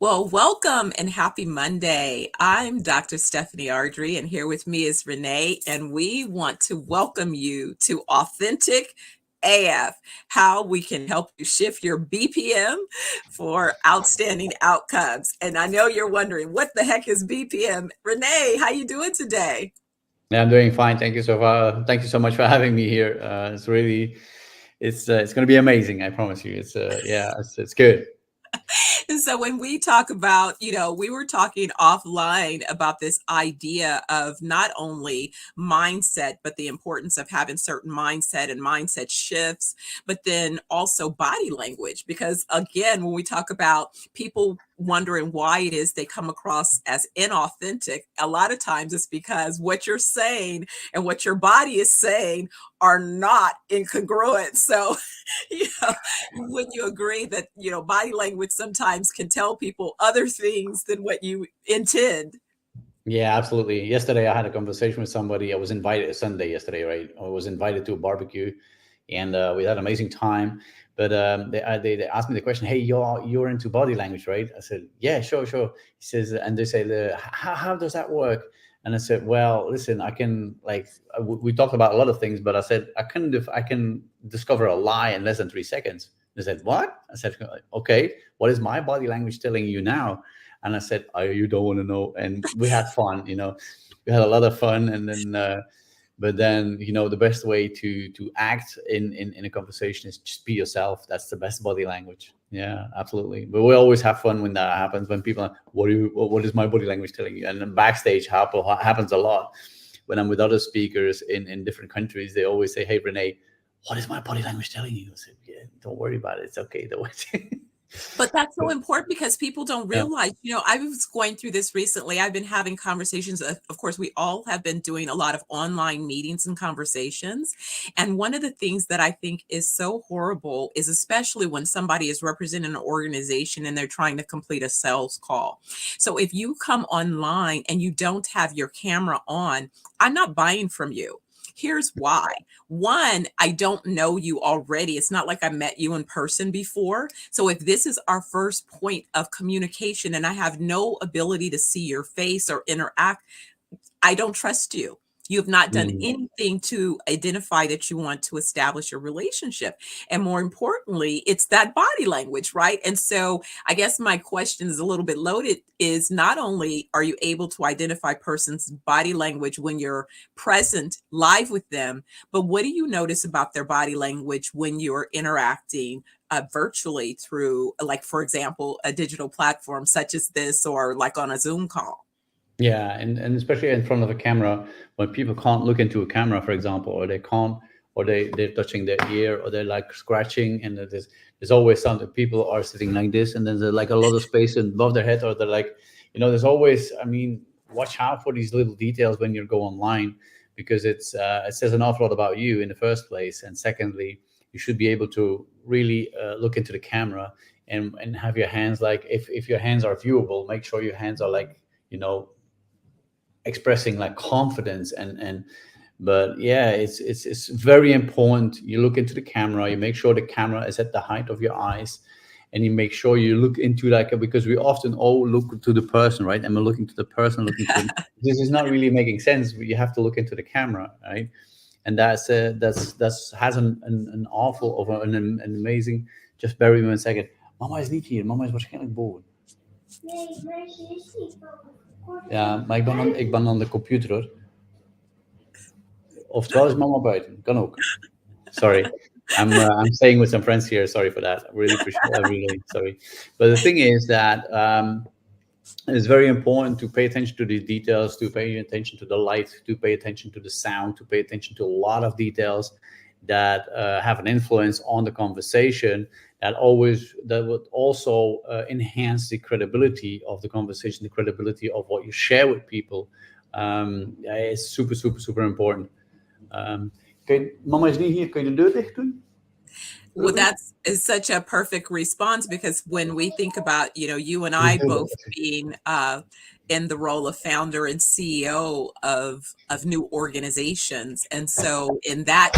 Well, welcome and happy Monday. I'm Dr. Stephanie Ardrey, and here with me is Rene, and we want to welcome you to Authentic AF, how we can help you shift your BPM for outstanding outcomes. And I know you're wondering, what the heck is BPM? Rene, how you doing today? Yeah, I'm doing fine. Thank you so far. Thank you so much for having me here. It's going to be amazing. I promise you. It's good. And so when we talk about, we were talking offline about this idea of not only mindset, but the importance of having certain mindset and mindset shifts, but then also body language. Because again, when we talk about people wondering why it is they come across as inauthentic, a lot of times it's because what you're saying and what your body is saying are not incongruent. So, you know, would you agree that, body language sometimes can tell people other things than what you intend? Yeah, absolutely. Yesterday, I had a conversation with somebody. I was invited Sunday yesterday, right? I was invited to a barbecue, and we had an amazing time. But they asked me the question, "Hey, you're into body language, right?" I said, "Yeah, sure, sure." He says, and they say, "How does that work?" And I said, "Well, listen, I can we talked about a lot of things, but I said I can discover a lie in less than 3 seconds." They said, "What?" I said, "Okay, what is my body language telling you now?" And I said, "Oh, you don't want to know." And we had fun, we had a lot of fun. And then, but then, the best way to act in a conversation is just be yourself. That's the best body language. Yeah, absolutely. But we always have fun when that happens. When people are, what is my body language telling you? And then backstage happens a lot. When I'm with other speakers in different countries, they always say, "Hey, Rene, what is my body language telling you?" I said, "Yeah, don't worry about it. It's okay. Don't worry." But that's so important because people don't Yeah. realize, I was going through this recently. I've been having conversations. Of course, we all have been doing a lot of online meetings and conversations. And one of the things that I think is so horrible is especially when somebody is representing an organization and they're trying to complete a sales call. So if you come online and you don't have your camera on, I'm not buying from you. Here's why. One, I don't know you already. It's not like I met you in person before. So if this is our first point of communication and I have no ability to see your face or interact, I don't trust you. You have not done Mm. anything to identify that you want to establish a relationship. And more importantly, it's that body language, right? And so I guess my question is a little bit loaded is not only are you able to identify person's body language when you're present live with them, but what do you notice about their body language when you're interacting virtually through, like, for example, a digital platform such as this or like on a Zoom call? Yeah, and especially in front of a camera, when people can't look into a camera, for example, or they can't, or they're touching their ear, or they're like scratching, and there's always something. People are sitting like this, and then there's like a lot of space above their head, or they're like, there's always. I mean, watch out for these little details when you go online, because it says an awful lot about you in the first place, and secondly, you should be able to really look into the camera and have your hands like if your hands are viewable, make sure your hands are like expressing like confidence and but yeah, it's very important. You look into the camera, you make sure the camera is at the height of your eyes, and you make sure you look into like because we often all look to the person, right? And we're looking to the person, looking to this is not really making sense. You have to look into the camera, right? And that's has an awful of an amazing. Just bear with me 1 second. Mama is niet hier. Mama is waarschijnlijk boven. Nee, maar ze is niet boven. Ja, maar ik ben aan de computer hoor. Oftewel is mama buiten. Kan ook. Sorry. I'm staying with some friends here. Sorry for that. I really appreciate that. Really sorry. But the thing is that it's very important to pay attention to the details, to pay attention to the light, to pay attention to the sound, to pay attention to a lot of details that have an influence on the conversation. That would also enhance the credibility of the conversation, the credibility of what you share with people. Yeah, it's super, super, super important. Mama is niet hier. Kun je de deur dicht doen? Well, that's is such a perfect response because when we think about, you and I both being in the role of founder and CEO of new organizations, and so in that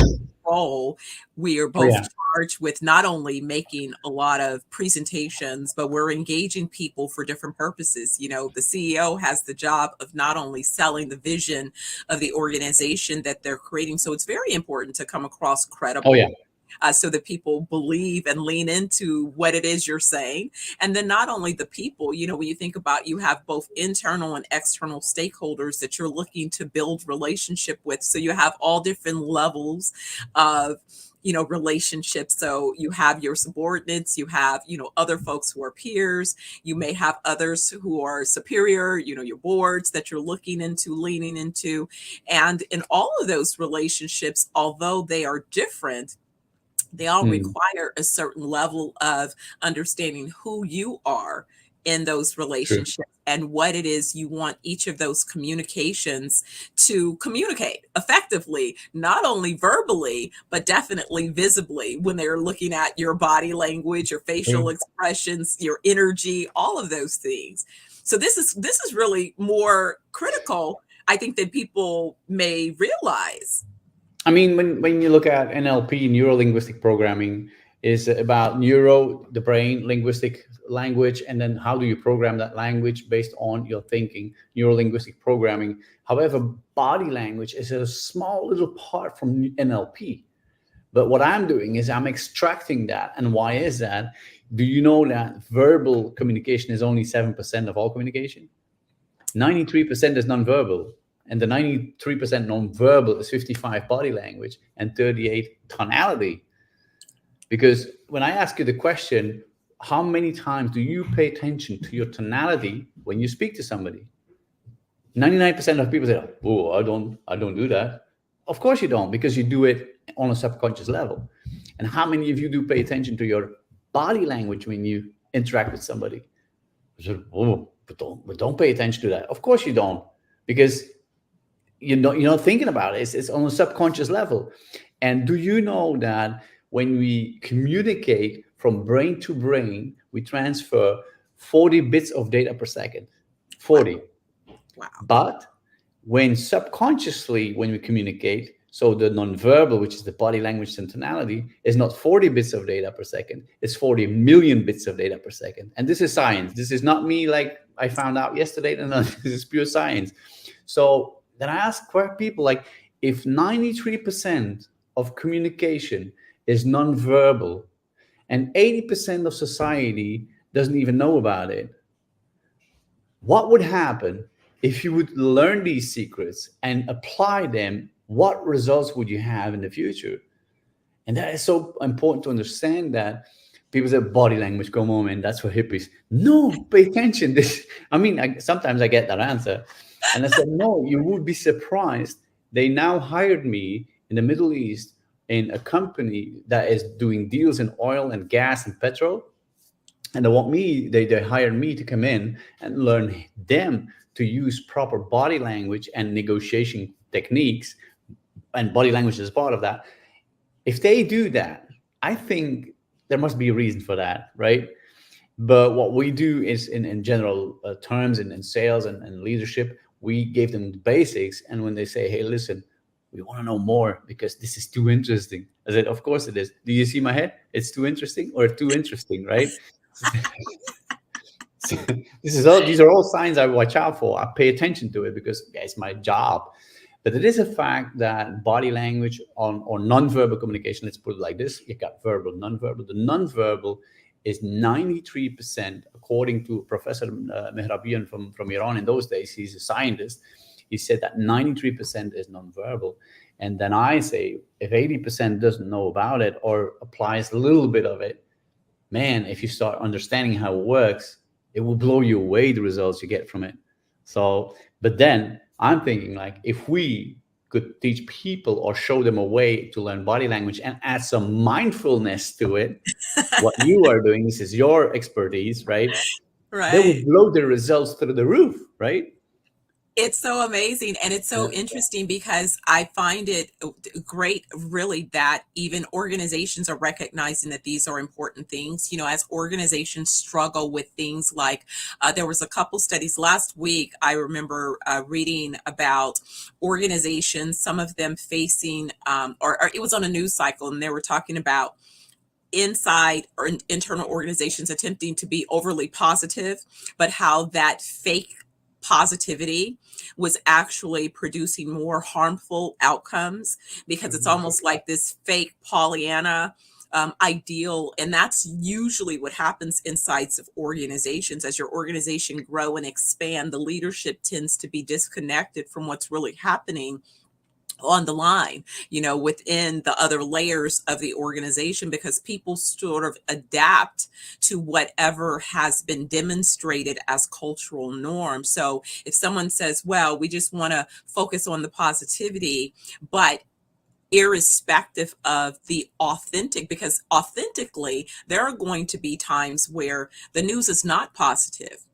role, we are Oh both yeah. charged with not only making a lot of presentations, but we're engaging people for different purposes. The CEO has the job of not only selling the vision of the organization that they're creating, so it's very important to come across Oh yeah. credible so that people believe and lean into what it is you're saying. And then not only the people, when you think about you have both internal and external stakeholders that you're looking to build relationship with. So you have all different levels of relationships. So you have your subordinates, you have other folks who are peers, you may have others who are superior, your boards that you're looking into, leaning into. And in all of those relationships, although they are different, they all Mm, require a certain level of understanding who you are in those true. relationships and what it is you want each of those communications to communicate effectively, not only verbally, but definitely visibly when they're looking at your body language, your facial True. expressions, your energy, all of those things. So this is really more critical, I think, than people may realize. I mean, when you look at NLP, neuro linguistic programming, is about neuro, the brain, linguistic, language, and then how do you program that language based on your thinking, neuro linguistic programming. However, body language is a small little part from NLP. But what I'm doing is I'm extracting that. And why is that? Do you know that verbal communication is only 7% of all communication? 93% is nonverbal. And the 93% nonverbal is 55 body language and 38 tonality. Because when I ask you the question, how many times do you pay attention to your tonality when you speak to somebody? 99% of people say, oh, I don't do that. Of course you don't, because you do it on a subconscious level. And how many of you do pay attention to your body language when you interact with somebody? I said, oh, but don't pay attention to that. Of course you don't, because you're not thinking about it. It's on a subconscious level. And do you know that when we communicate from brain to brain, we transfer 40 bits of data per second? Wow. 40. Wow. But when subconsciously, when we communicate, so the nonverbal, which is the body language and tonality, is not 40 bits of data per second, it's 40 million bits of data per second. And this is science. This is not me like I found out yesterday. No, this is pure science. So then I ask people, like, if 93% of communication is nonverbal and 80% of society doesn't even know about it, what would happen if you would learn these secrets and apply them? What results would you have in the future? And that is so important to understand, that people say body language, come on, man, that's for hippies. No, pay attention. Sometimes I get that answer. And I said, no, you would be surprised. They now hired me in the Middle East in a company that is doing deals in oil and gas and petrol. And they hired me to come in and learn them to use proper body language and negotiation techniques, and body language is part of that. If they do that, I think there must be a reason for that, right? But what we do is, in general terms, in sales and leadership, we gave them the basics. And when they say, hey, listen, we want to know more because this is too interesting, I said, of course it is. Do you see my head? It's too interesting, or too interesting, right? These are all signs I watch out for. I pay attention to it because, yeah, it's my job. But it is a fact that body language or nonverbal communication, let's put it like this: you got verbal, nonverbal. The nonverbal is 93%, according to Professor Mehrabian from Iran. In those days, he's a scientist. He said that 93% is nonverbal. And then I say, if 80% doesn't know about it or applies a little bit of it, man, if you start understanding how it works, it will blow you away, the results you get from it. So, but then I'm thinking, like, if we could teach people or show them a way to learn body language and add some mindfulness to it, what you are doing, this is your expertise, right? They will Right. blow the results through the roof, right? It's so amazing and it's so Yeah. interesting because I find it great, really, that even organizations are recognizing that these are important things. As organizations struggle with things like there was a couple studies last week. I remember reading about organizations, some of them facing, or it was on a news cycle, and they were talking about inside or internal organizations attempting to be overly positive, but how that fake positivity was actually producing more harmful outcomes because it's Mhm. almost like this fake Pollyanna ideal. And that's usually what happens inside of organizations. As your organization grow and expand, the leadership tends to be disconnected from what's really happening on the line, within the other layers of the organization, because people sort of adapt to whatever has been demonstrated as cultural norm. So if someone says, well, we just want to focus on the positivity, but irrespective of the authentic, because authentically, there are going to be times where the news is not positive.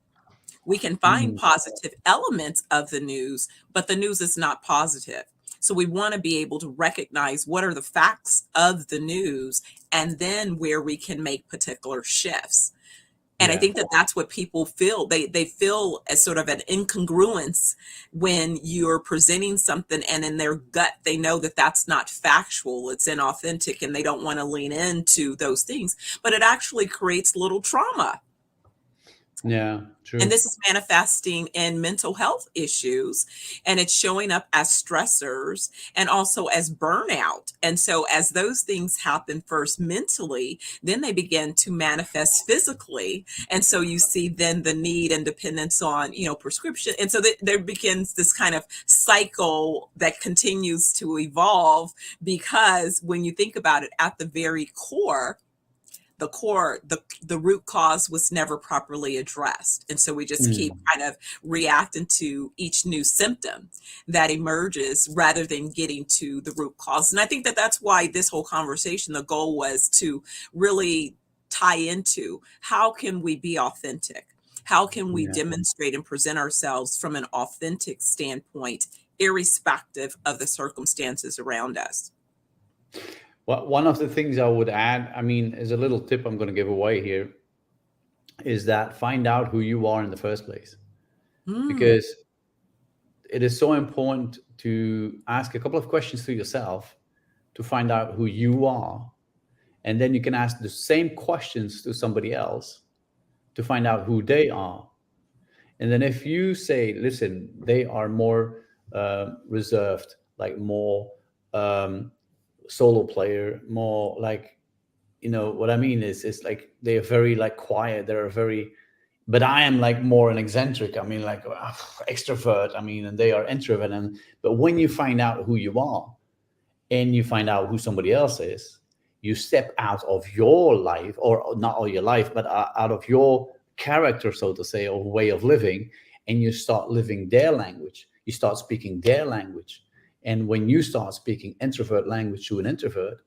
We can find Mm. positive elements of the news, but the news is not positive. So we want to be able to recognize what are the facts of the news and then where we can make particular shifts. And I Yeah. think that that's what people feel. They feel as sort of an incongruence when you're presenting something and in their gut they know that that's not factual, it's inauthentic, and they don't want to lean into those things. But it actually creates little trauma, Yeah. and True. this is manifesting in mental health issues, and it's showing up as stressors and also as burnout. And so as those things happen first mentally, then they begin to manifest physically. And so you see then the need and dependence on, prescription. And so there begins this kind of cycle that continues to evolve, because when you think about it, at the very core, the root cause was never properly addressed, and so we just keep Mm. kind of reacting to each new symptom that emerges rather than getting to the root cause. And I think that that's why this whole conversation, the goal was to really tie into how can we be authentic, how can we Yeah. demonstrate and present ourselves from an authentic standpoint, irrespective of the circumstances around us. Well, one of the things I would add, I mean, is a little tip I'm going to give away here, is that find out who you are in the first place. Mm, Because it is so important to ask a couple of questions to yourself to find out who you are. And then you can ask the same questions to somebody else to find out who they are. And then if you say, listen, they are more reserved, like more um, solo player, more like, what I mean is, it's like they are very like quiet. They're very, but I am like more an eccentric. I mean, like extrovert. I mean, and they are introvert. And but when you find out who you are, and you find out who somebody else is, you step out of your life, or not all your life, but out of your character, so to say, or way of living, and you start living their language. You start speaking their language. And when you start speaking introvert language to an introvert,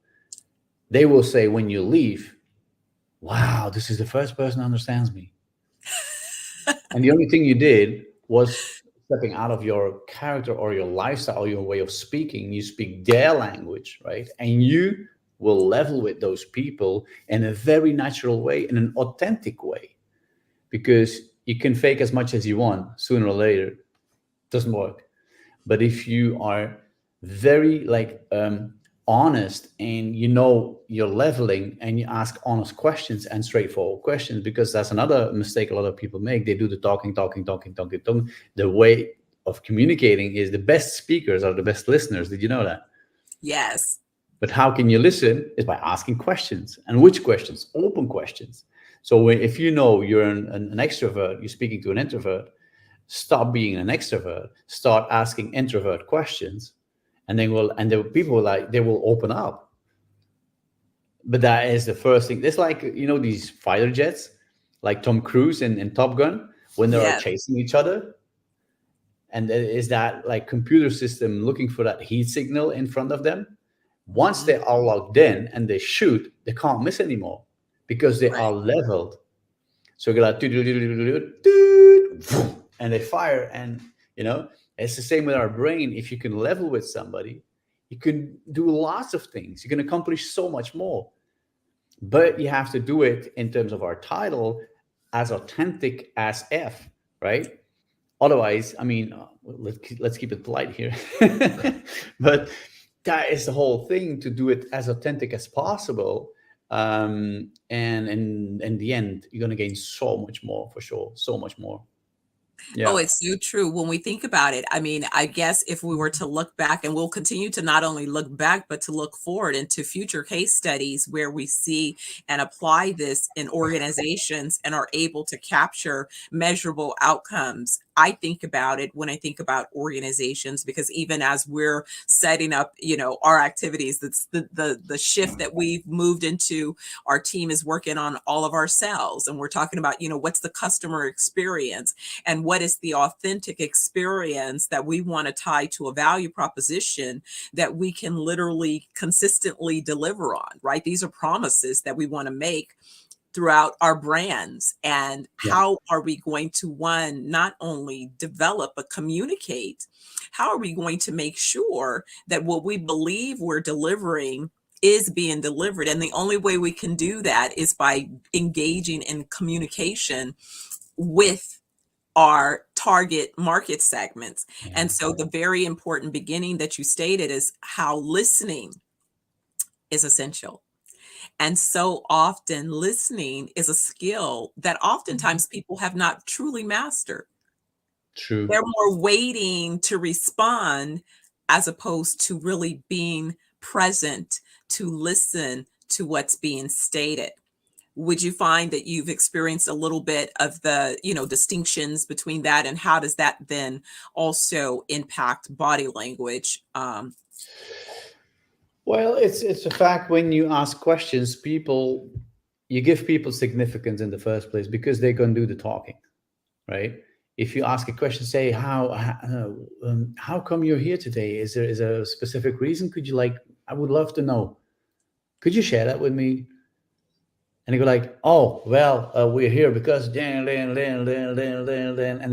they will say when you leave, wow, this is the first person who understands me. And the only thing you did was stepping out of your character or your lifestyle or your way of speaking. You speak their language, right? And you will level with those people in a very natural way, in an authentic way, because you can fake as much as you want. Sooner or later, it doesn't work. But if you are very like honest, and you're leveling, and you ask honest questions and straightforward questions, because that's another mistake a lot of people make. They do the talking, talking, talking, talking, talking. The way of communicating is the best speakers are the best listeners. Did you know that? yes. But how can you listen is by asking questions. And which questions? Open questions. So if you know you're an extrovert, you're speaking to an introvert, stop being an extrovert, start asking introvert questions, and then the people they will open up. But that is the first thing. It's like, these fighter jets, like Tom Cruise in Top Gun, when they are Yes. chasing each other, and there is that like computer system looking for that heat signal in front of them. Once Mhm. they are locked in and they shoot, they can't miss anymore because they Right. are leveled. So you're like, and they fire, and You know, it's the same with our brain. If you can level with somebody, you can do lots of things. You can accomplish so much more. But you have to do it in terms of our title as authentic as F, right? Otherwise, I mean, let's keep it polite here. But that is the whole thing, to do it as authentic as possible. And in the end, you're going to gain so much more, for sure. So much more. Oh, Yeah. it's so true when we think about it. I mean, I guess if we were to look back, and we'll continue to not only look back, but to look forward into future case studies where we see and apply this in organizations and are able to capture measurable outcomes. I think about it when I think about organizations, because even as we're setting up, our activities, that's the shift that we've moved into. Our team is working on all of our sales, and we're talking about, what's the customer experience, and what is the authentic experience that we want to tie to a value proposition that we can literally consistently deliver on, right? These are promises that we want to make throughout our brands. And Yeah. how are we going to, one, not only develop but communicate? How are we going to make sure that what we believe we're delivering is being delivered? And the only way we can do that is by engaging in communication with our target market segments. Yeah. And so the very important beginning that you stated is how listening is essential. And so often listening is a skill that oftentimes people have not truly mastered. True. They're more waiting to respond as opposed to really being present to listen to what's being stated. Would you find that you've experienced a little bit of the, distinctions between that, and how does that then also impact body language? Well, it's a fact, when you ask questions, you give people significance in the first place because they're going to do the talking, right? If you ask a question, say, how come you're here today? Is there a specific reason? I would love to know. Could you share that with me? And they go like, oh, well, we're here because, and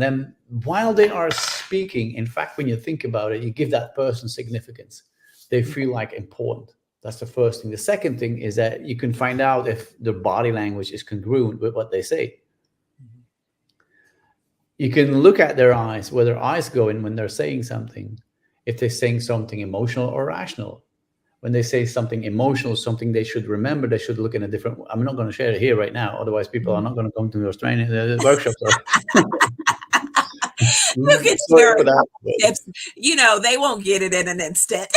then while they are speaking, in fact, when you think about it, you give that person significance. They feel like important. That's the first thing. The second thing is that you can find out if the body language is congruent with what they say. You can look at their eyes, where their eyes go in when they're saying something, if they're saying something emotional or rational. When they say something emotional, something they should remember, they should look in a different. I'm not going to share it here right now, otherwise people are not going to come to those training workshops. You can Sorry share for that. tips. They won't get it in an instant.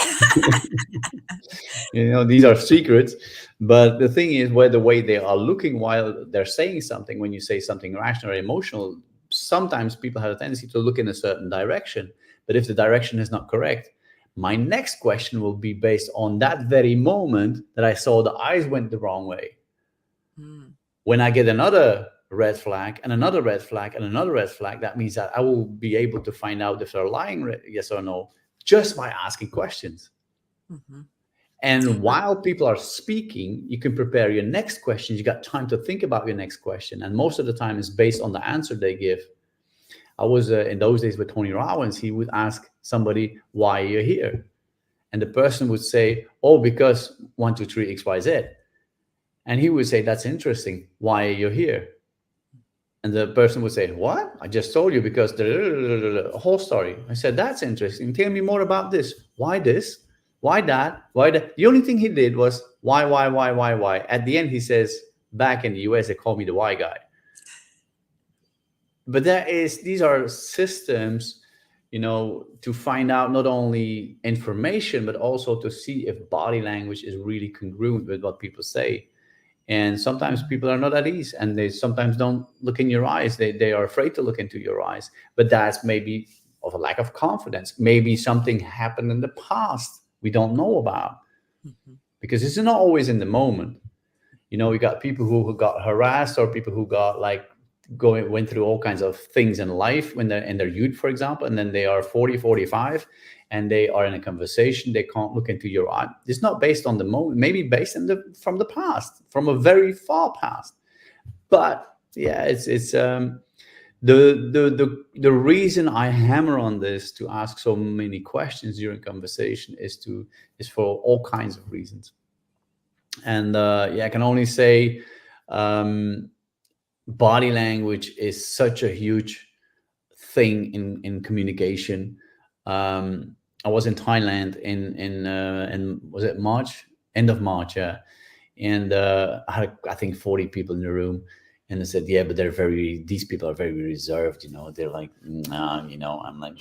These are secrets. But the thing is, where the way they are looking while they're saying something, when you say something rational or emotional, sometimes people have a tendency to look in a certain direction. But if the direction is not correct, my next question will be based on that very moment that I saw the eyes went the wrong way. When I get another red flag and another red flag and another red flag, that means that I will be able to find out if they're lying, yes or no, just by asking questions. And while people are speaking, you can prepare your next question. You got time to think about your next question. And most of the time it's based on the answer they give. I was in those days with Tony Robbins. He would ask somebody, why are you here? And the person would say, oh, because 1, 2, 3, X, Y, Z. And he would say, that's interesting. Why are you here? And the person would say, what? I just told you because the whole story. I said, that's interesting. Tell me more about this. Why this? Why that? Why that? The only thing he did was why? At the end, he says, back in the US, they call me the why guy. But these are systems, to find out not only information, but also to see if body language is really congruent with what people say. And sometimes people are not at ease, and they sometimes don't look in your eyes. They are afraid to look into your eyes. But that's maybe of a lack of confidence. Maybe something happened in the past we don't know about, because it's not always in the moment. We got people who got harassed, or people who got went through all kinds of things in life when they're in their youth, for example, and then they are 40, 45, and they are in a conversation. They can't look into your eye. It's not based on the moment, maybe based from the past, from a very far past. But yeah, it's The reason I hammer on this to ask so many questions during conversation is for all kinds of reasons. And yeah, I can only say um, body language is such a huge thing in communication. I was in Thailand in was it March, end of March, yeah, and I had I think 40 people in the room, and they said, yeah, but these people are very reserved, they're like, I'm like,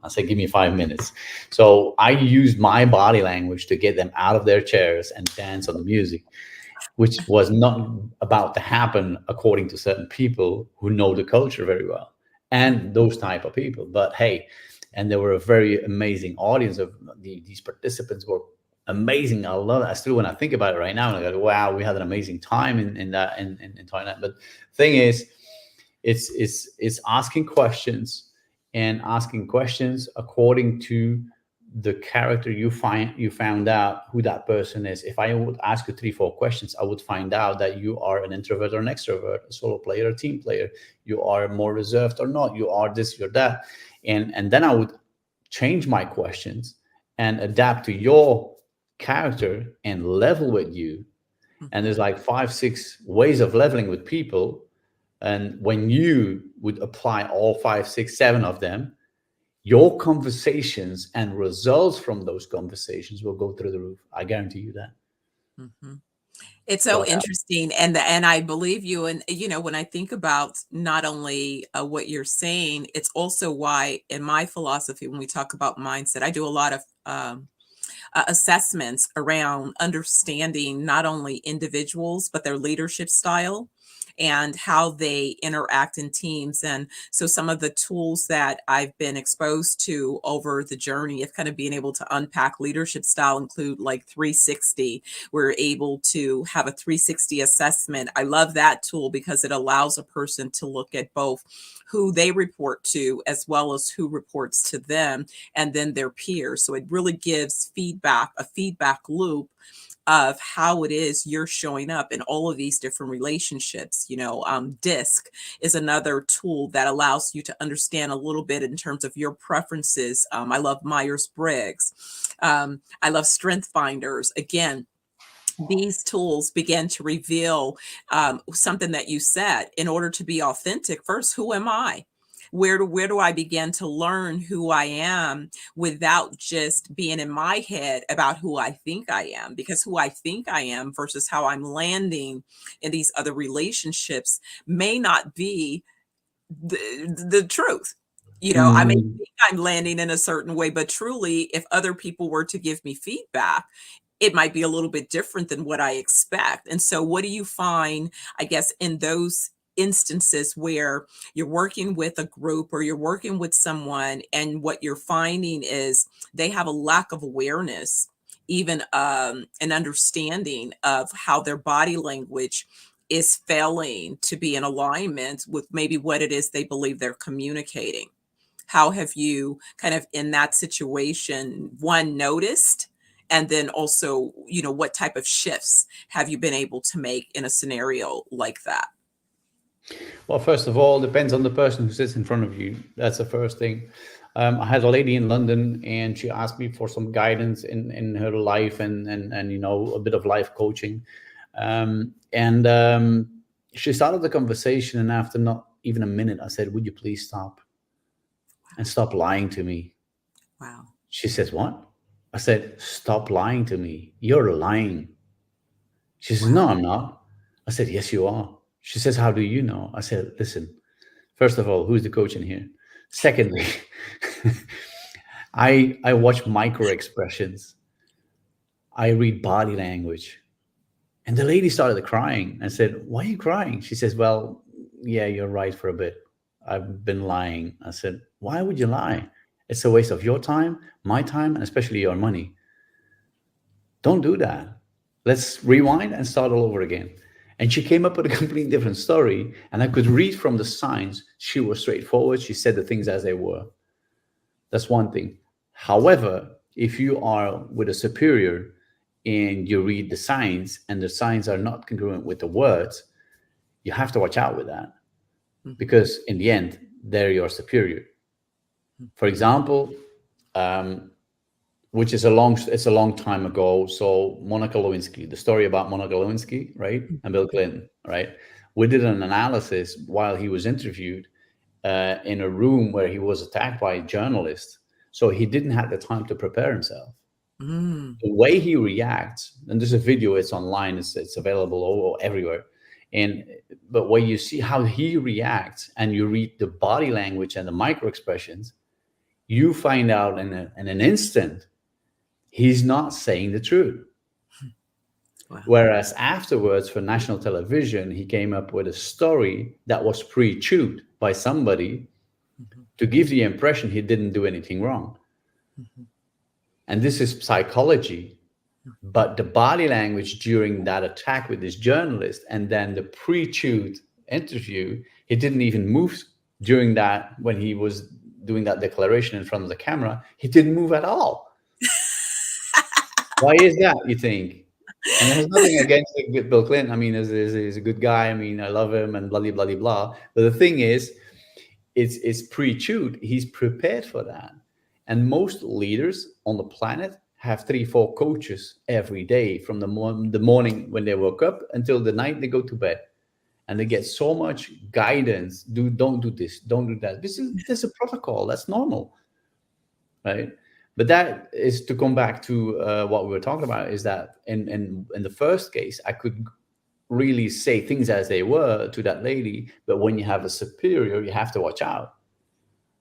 I said, give me 5 minutes. So I used my body language to get them out of their chairs and dance on the music, which was not about to happen according to certain people who know the culture very well and those type of people. But hey, and there were a very amazing audience of these participants were amazing. I love it. I still, when I think about it right now, and I go, wow, we had an amazing time in Thailand. But thing is, it's asking questions, and asking questions according to the character you found out who that person is. If I would ask you 3 4 questions, I would find out that you are an introvert or an extrovert, a solo player, a team player, you are more reserved or not, you are this, you're that. And then I would change my questions and adapt to your character and level with you. And there's like 5 6 ways of leveling with people. And when you would apply all 5 6 7 of them, your conversations and results from those conversations will go through the roof. I guarantee you that. Mhm. It's So so interesting, and I believe you, and, when I think about not only, what you're saying, it's also why in my philosophy, when we talk about mindset, I do a lot of, assessments around understanding not only individuals, but their leadership style and how they interact in teams. And so some of the tools that I've been exposed to over the journey of kind of being able to unpack leadership style include like 360. We're able to have a 360 assessment. I love that tool because it allows a person to look at both who they report to as well as who reports to them and then their peers. So it really gives feedback, a feedback loop of how it is you're showing up in all of these different relationships. DISC is another tool that allows you to understand a little bit in terms of your preferences. I love Myers Briggs. I love Strength Finders. Again, these tools begin to reveal something that you said. In order to be authentic, first, who am I? Where do I begin to learn who I am without just being in my head about who I think I am? Because who I think I am versus how I'm landing in these other relationships may not be the truth. I may mm, think I'm landing in a certain way, but truly, if other people were to give me feedback, it might be a little bit different than what I expect. And so, what do you find, I guess, in those instances where you're working with a group or you're working with someone, and what you're finding is they have a lack of awareness, even an understanding of how their body language is failing to be in alignment with maybe what it is they believe they're communicating? How have you kind of in that situation, one, noticed? And then also, what type of shifts have you been able to make in a scenario like that? well, first of all, depends on the person who sits in front of you. That's the first thing. I had a lady in London, and she asked me for some guidance in her life and a bit of life coaching. And she started the conversation, and after not even a minute, I said, "Would you please stop and stop lying to me?" Wow. She says, "What?" I said, "Stop lying to me. You're lying." She says, "No, Wow. I'm not." I said, "Yes, you are." She says, "How do you know?" I said, "Listen, first of all, who's the coach in here? Secondly, I watch micro expressions. I read body language." And the lady started crying. I said, "Why are you crying?" She says, "Well, yeah, you're right for a bit. I've been lying." I said, "Why would you lie? It's a waste of your time, my time, and especially your money. Don't do that. Let's rewind and start all over again." And she came up with a completely different story. And I could read from the signs she was straightforward. She said the things as they were. That's one thing. However, if you are with a superior and you read the signs and the signs are not congruent with the words, you have to watch out with that. because in the end, they're your superior. For example, um, which is it's a long time ago. So Monica Lewinsky, the story about Monica Lewinsky, right, and Bill Clinton, right? We did an analysis while he was interviewed in a room where he was attacked by a journalist. So he didn't have the time to prepare himself. Mm. The way he reacts, and there's a video, it's online, it's available everywhere. And but when you see how he reacts and you read the body language and the micro expressions, you find out in an instant he's not saying the truth. Wow. Whereas afterwards, for national television, he came up with a story that was pre-chewed by somebody to give the impression he didn't do anything wrong. And this is psychology. But the body language during that attack with this journalist and then the pre-chewed interview, he didn't even move during that when he was doing that declaration in front of the camera. He didn't move at all. Why is that, you think? And there's nothing against Bill Clinton. I mean, he's a good guy. I mean, I love him and blah, blah, blah, blah. But the thing is, it's pre-chewed. He's prepared for that. And most leaders on the planet have 3, 4 coaches every day from the morning when they woke up until the night they go to bed. And they get so much guidance. Don't do this, don't do that. This is a protocol. That's normal, right? But that is to come back to what we were talking about, is that in the first case, I could really say things as they were to that lady. But when you have a superior, you have to watch out,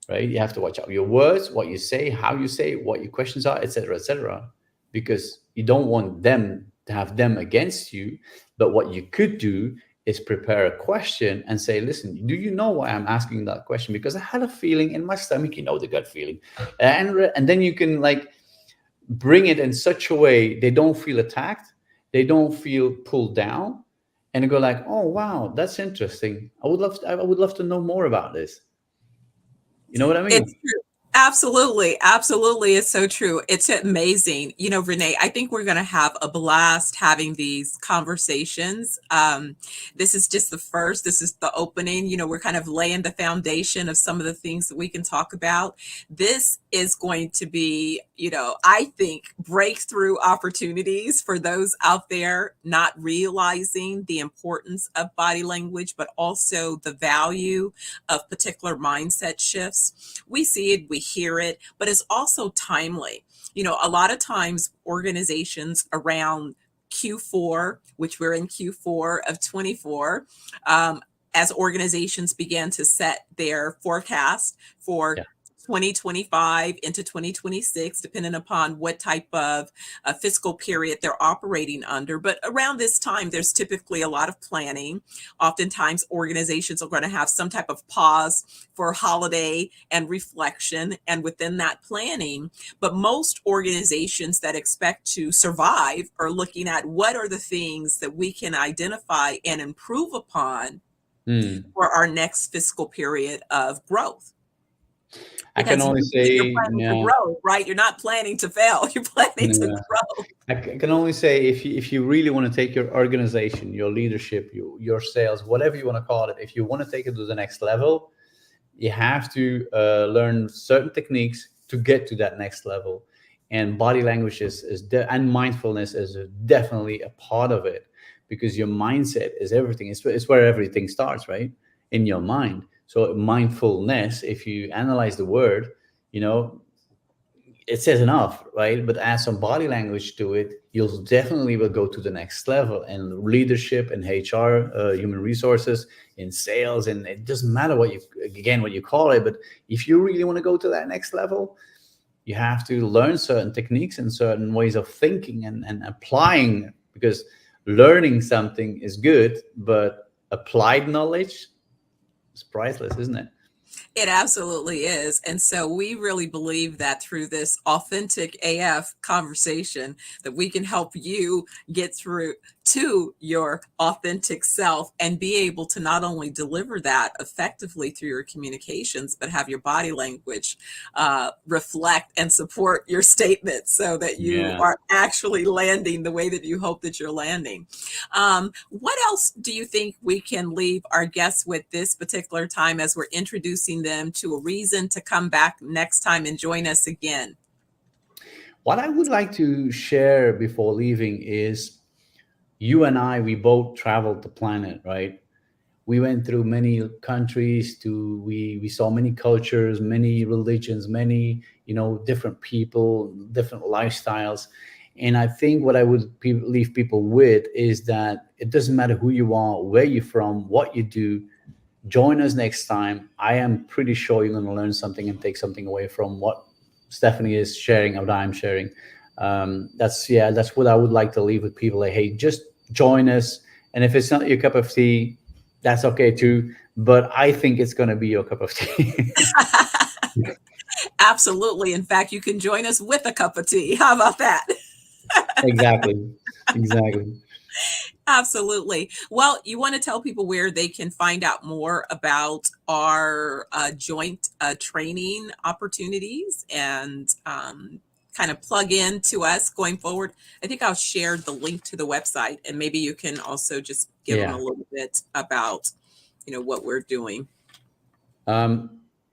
right? You have to watch out your words, what you say, how you say, what your questions are, etc., because you don't want them to have them against you. But what you could do is prepare a question and say, listen, do you know why I'm asking that question? Because I had a feeling in my stomach, the gut feeling. And then you can like bring it in such a way they don't feel attacked, they don't feel pulled down, and they go like, oh wow, that's interesting. I would love to know more about this. You know what I It's mean? true. Absolutely. Absolutely. It's so true. It's amazing. Rene, I think we're going to have a blast having these conversations. This is just the first, this is the opening. We're kind of laying the foundation of some of the things that we can talk about. This is going to be, I think, breakthrough opportunities for those out there not realizing the importance of body language, but also the value of particular mindset shifts. We see it, we hear it, but it's also timely. A lot of times organizations around Q4, which we're in Q4 of 24, as organizations began to set their forecast for Yeah. 2025 into 2026, depending upon what type of fiscal period they're operating under. But around this time, there's typically a lot of planning. Oftentimes, organizations are going to have some type of pause for holiday and reflection, and within that planning. But most organizations that expect to survive are looking at what are the things that we can identify and improve upon for our next fiscal period of growth. I can Because only usually you're say, planning to yeah, grow, right? You're not planning to fail. You're planning to yeah. grow. I can only say, if you really want to take your organization, your leadership, your sales, whatever you want to call it, if you want to take it to the next level, you have to learn certain techniques to get to that next level. And body language and mindfulness is definitely a part of it, because your mindset is everything. It's where everything starts, right? In your mind. So mindfulness, if you analyze the word, you know, it says enough, right? But add some body language to it, you'll definitely will go to the next level in leadership and HR, human resources, in sales, and it doesn't matter what you call it. But if you really want to go to that next level, you have to learn certain techniques and certain ways of thinking and applying, because learning something is good, but applied knowledge is priceless, isn't it? It absolutely is. And so we really believe that through this authentic AF conversation that we can help you get through to your authentic self and be able to not only deliver that effectively through your communications, but have your body language reflect and support your statements so that you Yeah. are actually landing the way that you hope that you're landing. What else do you think we can leave our guests with this particular time as we're introducing them to a reason to come back next time and join us again? What I would like to share before leaving is you and I, we both traveled the planet, right? We went through many countries to we saw many cultures, many religions, many, different people, different lifestyles. And I think what I would leave people with is that it doesn't matter who you are, where you're from, what you do. Join us next time. I am pretty sure you're going to learn something and take something away from what Stephanie is sharing or that I'm sharing. That's what I would like to leave with people. Like, hey, just join us. And if it's not your cup of tea, that's okay too. But I think it's going to be your cup of tea. Absolutely. In fact, you can join us with a cup of tea. How about that? Exactly. Exactly. Absolutely. Well, you want to tell people where they can find out more about our joint training opportunities and kind of plug in to us going forward. I think I'll share the link to the website, and maybe you can also just give them a Yeah. little bit about, what we're doing.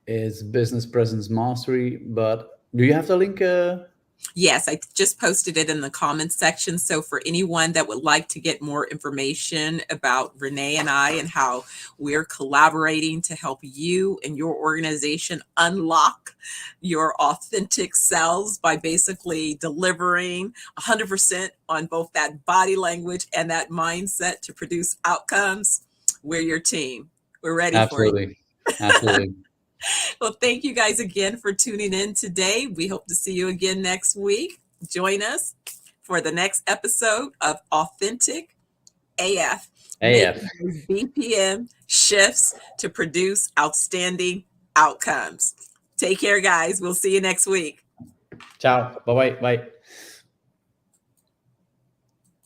Is Business Presence Mastery, but do you have the link? Yes, I just posted it in the comments section. So for anyone that would like to get more information about Rene and I and how we're collaborating to help you and your organization unlock your authentic selves by basically delivering 100% on both that body language and that mindset to produce outcomes, we're your team. We're ready for you. Absolutely. Absolutely. Well, thank you guys again for tuning in today. We hope to see you again next week. Join us for the next episode of Authentic AF, AF. making those BPM shifts to produce outstanding outcomes. Take care, guys. We'll see you next week. Ciao. Bye bye. Bye.